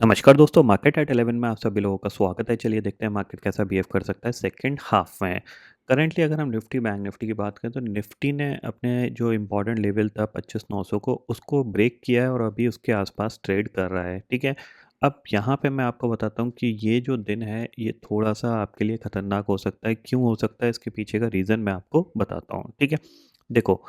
नमस्कार दोस्तों, market at 11 में आप सभी लोगों का स्वागत है। चलिए देखते हैं मार्केट कैसा बिहेव कर सकता है सेकंड हाफ में। करंटली अगर हम निफ्टी बैंक निफ्टी की बात करें तो निफ्टी ने अपने जो इम्पोर्टेंट लेवल था 25,900 को उसको ब्रेक किया है और अभी उसके आसपास ट्रेड कर रहा है। ठीक है, अब यहाँ पे मैं आपको बताता हूँ कि ये जो दिन है ये थोड़ा सा आपके लिए खतरनाक हो सकता है। क्यों हो सकता है, इसके पीछे का रीज़न मैं आपको बताता हूँ। ठीक है, देखो,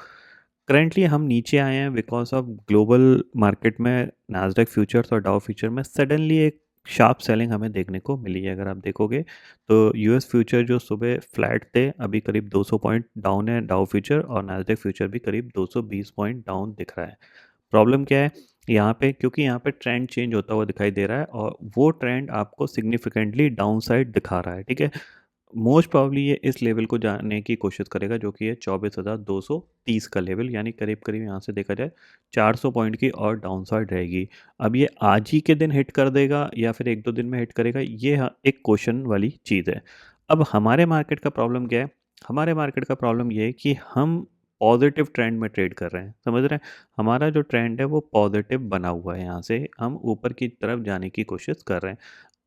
करंटली हम नीचे आए हैं बिकॉज ऑफ ग्लोबल मार्केट में नास्डैक फ्यूचर्स और डाउ फ्यूचर में सडनली एक शार्प सेलिंग हमें देखने को मिली है। अगर आप देखोगे तो यूएस फ्यूचर जो सुबह फ्लैट थे अभी करीब 200 पॉइंट डाउन है डाउ फ्यूचर, और नास्डैक फ्यूचर भी करीब 220 पॉइंट डाउन दिख रहा है। प्रॉब्लम क्या है यहाँ पे, क्योंकि यहाँ पे ट्रेंड चेंज होता हुआ दिखाई दे रहा है और वो ट्रेंड आपको सिग्निफिकेंटली डाउन साइड दिखा रहा है। ठीक है, मोस्ट प्रॉब्ली ये इस लेवल को जाने की कोशिश करेगा जो कि है 24,230 का लेवल, यानी करीब करीब यहाँ से देखा जाए 400 पॉइंट की और डाउन साइड रहेगी। अब ये आज ही के दिन हिट कर देगा या फिर एक दो दिन में हिट करेगा, ये एक क्वेश्चन वाली चीज़ है। अब हमारे मार्केट का प्रॉब्लम क्या है, हमारे मार्केट का प्रॉब्लम ये है कि हम पॉजिटिव ट्रेंड में ट्रेड कर रहे हैं, समझ रहे हैं। हमारा जो ट्रेंड है वो पॉजिटिव बना हुआ है, यहाँ से हम ऊपर की तरफ जाने की कोशिश कर रहे हैं।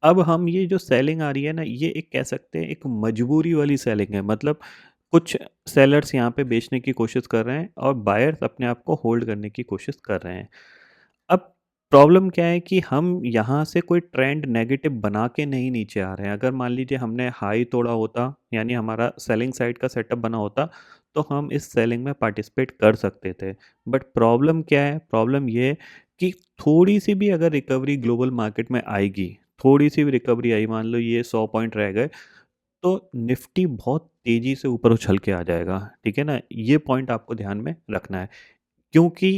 अब हम ये जो सेलिंग आ रही है ना, ये एक कह सकते हैं एक मजबूरी वाली सेलिंग है। मतलब कुछ सेलर्स यहाँ पे बेचने की कोशिश कर रहे हैं और बायर्स अपने आप को होल्ड करने की कोशिश कर रहे हैं। अब प्रॉब्लम क्या है कि हम यहाँ से कोई ट्रेंड नेगेटिव बना के नहीं नीचे आ रहे हैं। अगर मान लीजिए हमने हाई तोड़ा होता, यानी हमारा सेलिंग साइड का सेटअप बना होता, तो हम इस सेलिंग में पार्टिसिपेट कर सकते थे। बट प्रॉब्लम क्या है, प्रॉब्लम ये है कि थोड़ी सी भी अगर रिकवरी ग्लोबल मार्केट में आएगी, थोड़ी सी भी रिकवरी आई, मान लो ये 100 पॉइंट रह गए, तो निफ्टी बहुत तेजी से ऊपर उछल के आ जाएगा। ठीक है ना, ये पॉइंट आपको ध्यान में रखना है। क्योंकि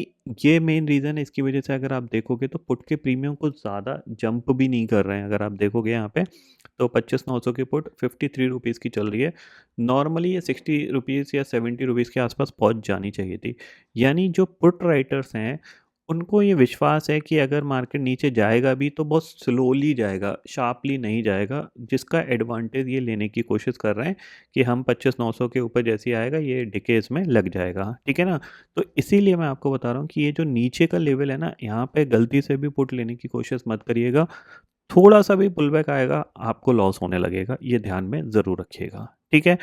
ये मेन रीज़न है, इसकी वजह से अगर आप देखोगे तो पुट के प्रीमियम कुछ ज़्यादा जंप भी नहीं कर रहे हैं। अगर आप देखोगे यहाँ पे तो 25,900 की पुट 53 रुपीज़ की चल रही है। नॉर्मली ये 60 रुपीज़ या 70 रुपीज़ के आसपास पहुँच जानी चाहिए थी। यानी जो पुट राइटर्स हैं उनको ये विश्वास है कि अगर मार्केट नीचे जाएगा भी तो बहुत स्लोली जाएगा, शार्पली नहीं जाएगा, जिसका एडवांटेज ये लेने की कोशिश कर रहे हैं कि हम 25,900 के ऊपर जैसे ही आएगा ये डिके इसमें लग जाएगा। ठीक है ना, तो इसीलिए मैं आपको बता रहा हूँ कि ये जो नीचे का लेवल है ना, यहाँ पे गलती से भी पुट लेने की कोशिश मत करिएगा। थोड़ा-सा भी पुलबैक आएगा, आपको लॉस होने लगेगा, ये ध्यान में ज़रूर रखिएगा। ठीक है?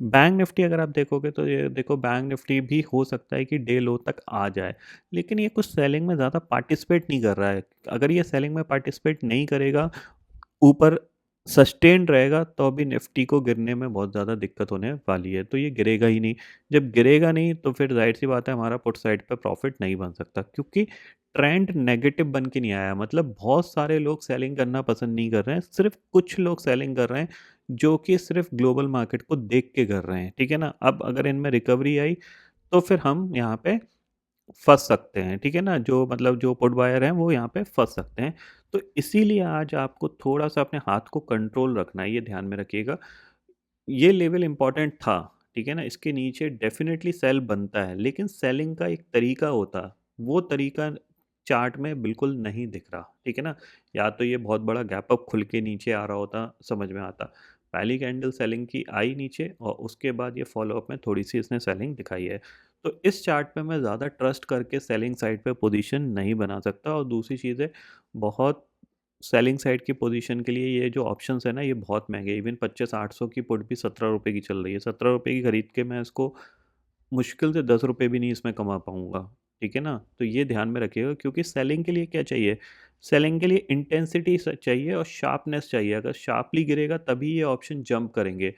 बैंक निफ्टी अगर आप देखोगे तो ये देखो, बैंक निफ्टी भी हो सकता है कि डे लो तक आ जाए, लेकिन ये कुछ सेलिंग में ज़्यादा पार्टिसिपेट नहीं कर रहा है। अगर ये सेलिंग में पार्टिसिपेट नहीं करेगा, ऊपर सस्टेन्ड रहेगा, तो अभी निफ्टी को गिरने में बहुत ज़्यादा दिक्कत होने वाली है, तो ये गिरेगा ही नहीं। जब गिरेगा नहीं तो फिर ज़ाहिर-सी बात है हमारा पुट साइड पे प्रॉफ़िट नहीं बन सकता, क्योंकि ट्रेंड नेगेटिव बन के नहीं आया। मतलब बहुत सारे लोग सेलिंग करना पसंद नहीं कर रहे हैं, सिर्फ़ कुछ लोग सेलिंग कर रहे हैं, जो कि सिर्फ़ ग्लोबल मार्केट को देख के कर रहे हैं, ठीक है ना? अब अगर इनमें रिकवरी आई, तो फिर हम यहाँ पे फँस सकते हैं, ठीक है ना? जो मतलब जो पुट बायर हैं वो यहाँ पे फँस सकते हैं। तो इसीलिए आज आपको थोड़ा-सा अपने हाथ को कंट्रोल रखना है, ये ध्यान में रखिएगा। ये लेवल इम्पोर्टेंट था, ठीक है ना? इसके नीचे डेफ़िनेटली सेल बनता है, लेकिन सेलिंग का एक तरीका होता है, वो तरीका चार्ट में बिल्कुल नहीं दिख रहा, ठीक है ना? या तो ये बहुत बड़ा गैप अप खुल के नीचे आ रहा होता, समझ में आता। पहली कैंडल सेलिंग की आई नीचे और उसके बाद ये फ़ॉलो-अप में थोड़ी-सी इसने सेलिंग दिखाई है। तो इस चार्ट पे मैं ज़्यादा ट्रस्ट करके सेलिंग साइड पे पोज़ीशन नहीं बना सकता, और दूसरी चीज़ है, बहुत सेलिंग साइड की पोजीशन के लिए ये जो ऑप्शंस है ना, ये बहुत महँगे हैं। इवन 25,800 की पुट भी 17 रुपए की चल रही है। 17 रुपए की खरीद के मैं इसको मुश्किल से 10 रुपए भी नहीं इसमें कमा पाऊँगा, ठीक है ना? तो ये ध्यान में रखिएगा, क्योंकि सेलिंग के लिए क्या चाहिए? सेलिंग के लिए इंटेंसिटी चाहिए और शार्पनेस चाहिए। अगर शार्पली गिरेगा तभी ये ऑप्शन जंप करेंगे।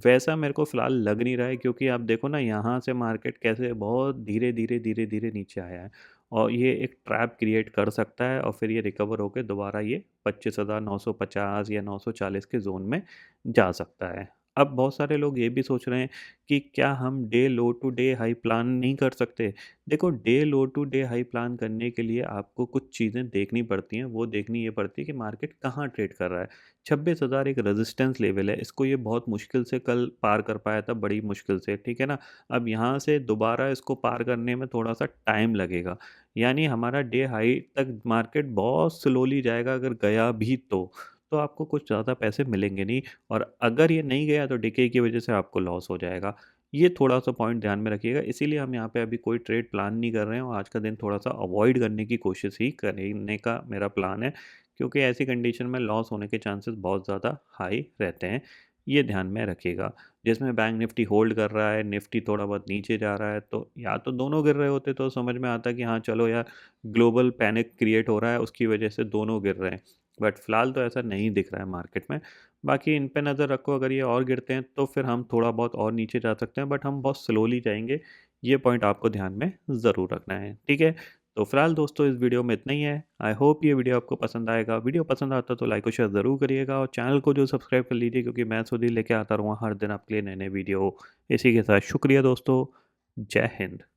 वैसा मेरे को फ़िलहाल लग नहीं रहा है, क्योंकि आप देखो ना यहाँ से मार्केट कैसे बहुत धीरे-धीरे, धीरे-धीरे नीचे आया है, और ये एक ट्रैप क्रिएट कर सकता है और फिर ये रिकवर होके दोबारा ये 25,950 या 940 के ज़ोन में जा सकता है। अब बहुत सारे लोग ये भी सोच रहे हैं कि क्या हम day low to day high plan नहीं कर सकते? देखो, day low to day high plan करने के लिए आपको कुछ चीज़ें देखनी पड़ती हैं। वो देखनी ये पड़ती है कि मार्केट कहाँ ट्रेड कर रहा है। 26,000 एक रेजिस्टेंस लेवल है, इसको ये बहुत मुश्किल से कल पार कर पाया था, बड़ी मुश्किल से, ठीक है ना? अब यहाँ से दोबारा इसको पार करने में थोड़ा-सा टाइम लगेगा। यानी हमारा डे हाई तक मार्केट बहुत स्लोली जाएगा, अगर गया भी तो आपको कुछ ज़्यादा पैसे मिलेंगे नहीं, और अगर ये नहीं गया तो डिके की वजह से आपको लॉस हो जाएगा। ये थोड़ा-सा पॉइंट ध्यान में रखिएगा, इसीलिए हम यहाँ पे अभी कोई ट्रेड प्लान नहीं कर रहे हैं और आज का दिन थोड़ा-सा अवॉइड करने की कोशिश ही करने का मेरा प्लान है, क्योंकि ऐसी कंडीशन में लॉस होने के चांसेस बहुत ज़्यादा हाई रहते हैं। ये ध्यान में रखिएगा। जिसमें बैंक निफ्टी होल्ड कर रहा है, निफ्टी थोड़ा बहुत नीचे जा रहा है, तो या तो दोनों गिर रहे होते तो समझ में आता कि हाँ चलो यार, ग्लोबल पैनिक क्रिएट हो रहा है, उसकी वजह से दोनों गिर रहे हैं। बट फिलहाल तो ऐसा नहीं दिख रहा है मार्केट में। बाकी इन पे नज़र रखो, अगर ये और गिरते हैं तो फिर हम थोड़ा बहुत और नीचे जा सकते हैं, बट हम बहुत स्लोली जाएंगे। ये पॉइंट आपको ध्यान में ज़रूर रखना है, ठीक है। तो फिलहाल दोस्तों इस वीडियो में इतना ही है। आई होप ये वीडियो आपको पसंद आएगा। वीडियो पसंद आता तो लाइक और शेयर ज़रूर करिएगा, और चैनल को जो सब्सक्राइब कर लीजिए, क्योंकि मैं सुधीर लेके आता रहूँगा हर दिन आपके लिए नए नए वीडियो। इसी के साथ शुक्रिया दोस्तों। जय हिंद।